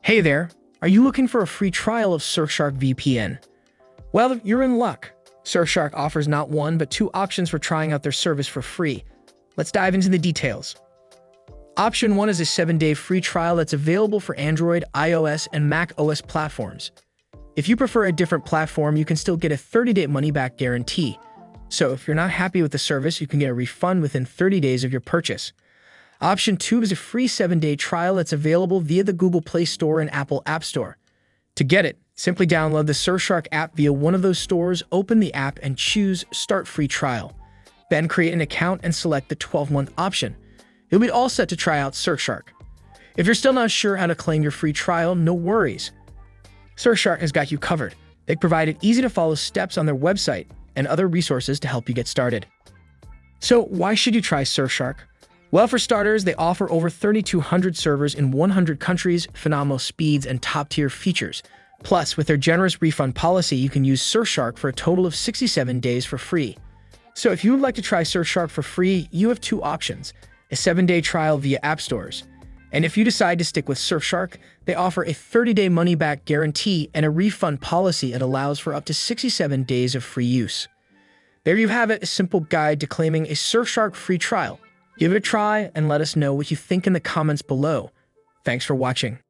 Hey there, are you looking for a free trial of Surfshark VPN? Well, you're in luck. Surfshark offers not one, but two options for trying out their service for free. Let's dive into the details. Option 1 is a 7-day free trial that's available for Android, iOS, and Mac OS platforms. If you prefer a different platform, you can still get a 30-day money-back guarantee. So if you're not happy with the service, you can get a refund within 30 days of your purchase. Option 2 is a free 7-day trial that's available via the Google Play Store and Apple App Store. To get it, simply download the Surfshark app via one of those stores, open the app, and choose Start Free Trial. Then create an account and select the 12-month option. You'll be all set to try out Surfshark. If you're still not sure how to claim your free trial, no worries. Surfshark has got you covered. They provided easy-to-follow steps on their website and other resources to help you get started. So why should you try Surfshark? Well, for starters, they offer over 3,200 servers in 100 countries, phenomenal speeds, and top-tier features. Plus, with their generous refund policy, you can use Surfshark for a total of 67 days for free. So if you would like to try Surfshark for free, you have two options: a 7-day trial via app stores. And if you decide to stick with Surfshark, they offer a 30-day money-back guarantee and a refund policy that allows for up to 67 days of free use. There you have it, a simple guide to claiming a Surfshark free trial. Give it a try and let us know what you think in the comments below. Thanks for watching.